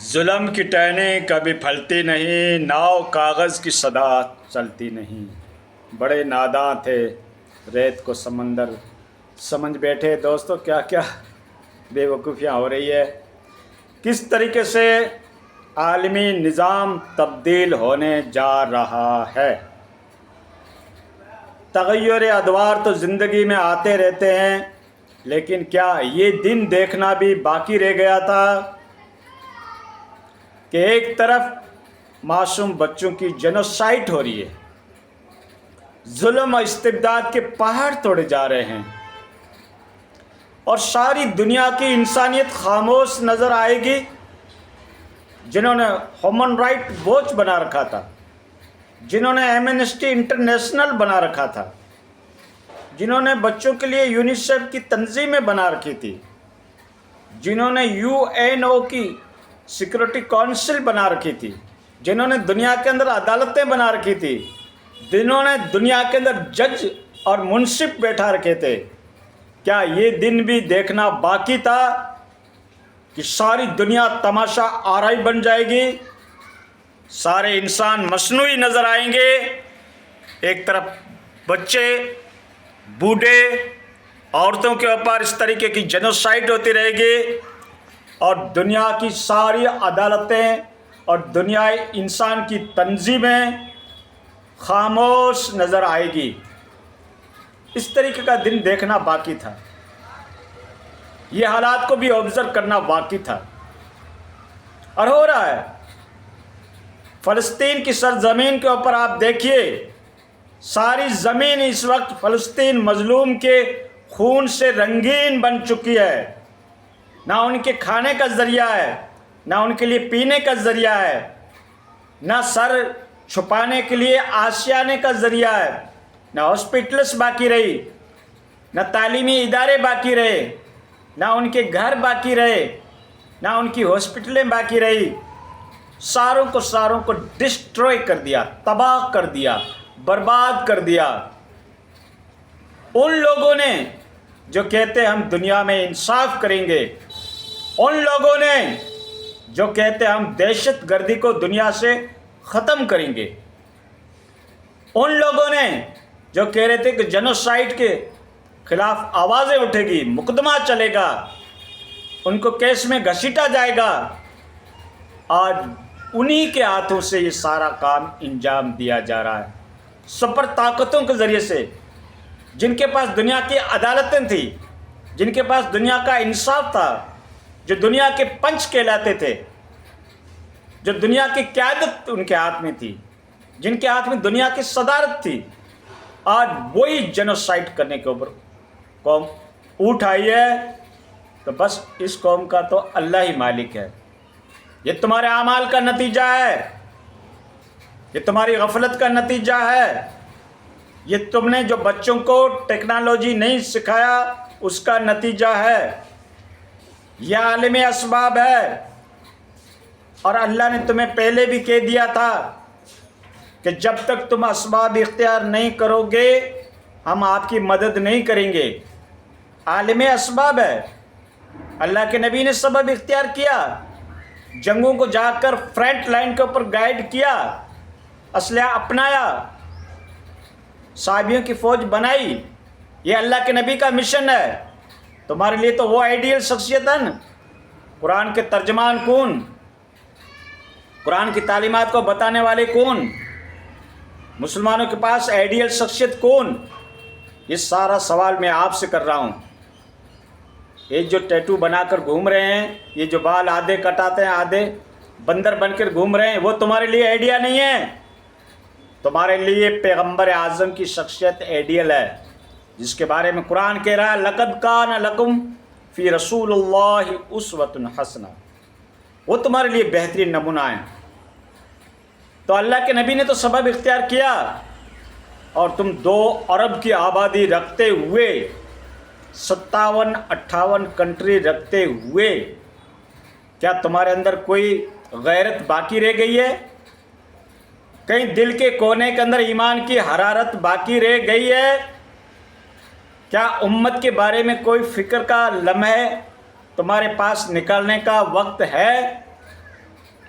ظلم کی ٹہنی کبھی پھلتی نہیں، ناؤ کاغذ کی صدا چلتی نہیں۔ بڑے ناداں تھے ریت کو سمندر سمجھ بیٹھے۔ دوستو کیا کیا بے وقوفیاں ہو رہی ہے، کس طریقے سے عالمی نظام تبدیل ہونے جا رہا ہے۔ تغیر ادوار تو زندگی میں آتے رہتے ہیں، لیکن کیا یہ دن دیکھنا بھی باقی رہ گیا تھا کہ ایک طرف معصوم بچوں کی جینوسائڈ ہو رہی ہے، ظلم اور استبداد کے پہاڑ توڑے جا رہے ہیں، اور ساری دنیا کی انسانیت خاموش نظر آئے گی۔ جنہوں نے ہیومن رائٹ واچ بنا رکھا تھا، جنہوں نے ایمنسٹی انٹرنیشنل بنا رکھا تھا، جنہوں نے بچوں کے لیے یونیسیف کی تنظیمیں بنا رکھی تھی، جنہوں نے UN کی سیکورٹی کونسل بنا رکھی تھی، جنہوں نے دنیا کے اندر عدالتیں بنا رکھی تھی، جنہوں نے دنیا کے اندر جج اور منصف بیٹھا رکھے تھے، کیا یہ دن بھی دیکھنا باقی تھا کہ ساری دنیا تماشا آرائی بن جائے گی، سارے انسان مصنوعی نظر آئیں گے، ایک طرف بچے، بوڑھے، عورتوں کے اوپر اس طریقے کی جینوسائڈ ہوتی رہے گی، اور دنیا کی ساری عدالتیں اور دنیا انسان کی تنظیمیں خاموش نظر آئے گی۔ اس طریقے کا دن دیکھنا باقی تھا، یہ حالات کو بھی آبزرو کرنا باقی تھا، اور ہو رہا ہے۔ فلسطین کی سرزمین کے اوپر آپ دیکھیے، ساری زمین اس وقت فلسطین مظلوم کے خون سے رنگین بن چکی ہے، نہ ان کے کھانے کا ذریعہ ہے، نہ ان کے لیے پینے کا ذریعہ ہے، نہ سر چھپانے کے لیے آشیانے کا ذریعہ ہے، نہ ہاسپٹلس باقی رہی، نہ تعلیمی ادارے باقی رہے، نہ ان کے گھر باقی رہے، نہ ان کی ہاسپٹلیں باقی رہی۔ ساروں کو ڈسٹروائے کر دیا، تباہ کر دیا، برباد کر دیا۔ ان لوگوں نے جو کہتے ہم دنیا میں انصاف کریں گے، ان لوگوں نے جو کہتے ہم دہشت گردی کو دنیا سے ختم کریں گے، ان لوگوں نے جو کہہ رہے تھے کہ جینوسائڈ کے خلاف آوازیں اٹھے گی، مقدمہ چلے گا، ان کو کیس میں گھسیٹا جائے گا، آج انہی کے ہاتھوں سے یہ سارا کام انجام دیا جا رہا ہے، سپر طاقتوں کے ذریعے سے، جن کے پاس دنیا کی عدالتیں تھیں، جن کے پاس دنیا کا انصاف تھا، جو دنیا کے پنچ کہلاتے تھے، جو دنیا کی قیادت ان کے ہاتھ میں تھی، جن کے ہاتھ میں دنیا کی صدارت تھی، آج وہی جینوسائڈ کرنے کے اوپر قوم اٹھ آئی ہے۔ تو بس اس قوم کا تو اللہ ہی مالک ہے۔ یہ تمہارے اعمال کا نتیجہ ہے، یہ تمہاری غفلت کا نتیجہ ہے، یہ تم نے جو بچوں کو ٹیکنالوجی نہیں سکھایا اس کا نتیجہ ہے، یہ عالمی اسباب ہے۔ اور اللہ نے تمہیں پہلے بھی کہہ دیا تھا کہ جب تک تم اسباب اختیار نہیں کرو گے ہم آپ کی مدد نہیں کریں گے۔ عالمی اسباب ہے، اللہ کے نبی نے سبب اختیار کیا، جنگوں کو جا کر فرنٹ لائن کے اوپر گائیڈ کیا، اسلحہ اپنایا، صحابیوں کی فوج بنائی، یہ اللہ کے نبی کا مشن ہے۔ تمہارے لیے تو وہ آئیڈیل شخصیت ہے نا، قرآن کے ترجمان کون، قرآن کی تعلیمات کو بتانے والے کون، مسلمانوں کے پاس آئیڈیل شخصیت کون، یہ سارا سوال میں آپ سے کر رہا ہوں۔ یہ جو ٹیٹو بنا کر گھوم رہے ہیں، یہ جو بال آدھے کٹاتے ہیں آدھے بندر بن کر گھوم رہے ہیں، وہ تمہارے لیے آئیڈیا نہیں ہے، تمہارے لیے پیغمبر اعظم کی شخصیت آئیڈیل ہے، جس کے بارے میں قرآن کہہ رہا ہے لَقَدْ كَانَ لَكُمْ فِي رَسُولِ اللَّهِ أُسْوَةٌ حَسَنَةٌ، وہ تمہارے لیے بہترین نمونہ ہیں۔ تو اللہ کے نبی نے تو سبب اختیار کیا، اور تم 2 ارب کی آبادی رکھتے ہوئے، 57-58 کنٹری رکھتے ہوئے، کیا تمہارے اندر کوئی غیرت باقی رہ گئی ہے؟ کہیں دل کے کونے کے اندر ایمان کی حرارت باقی رہ گئی ہے؟ کیا امت کے بارے میں کوئی فکر کا لمحے تمہارے پاس نکالنے کا وقت ہے؟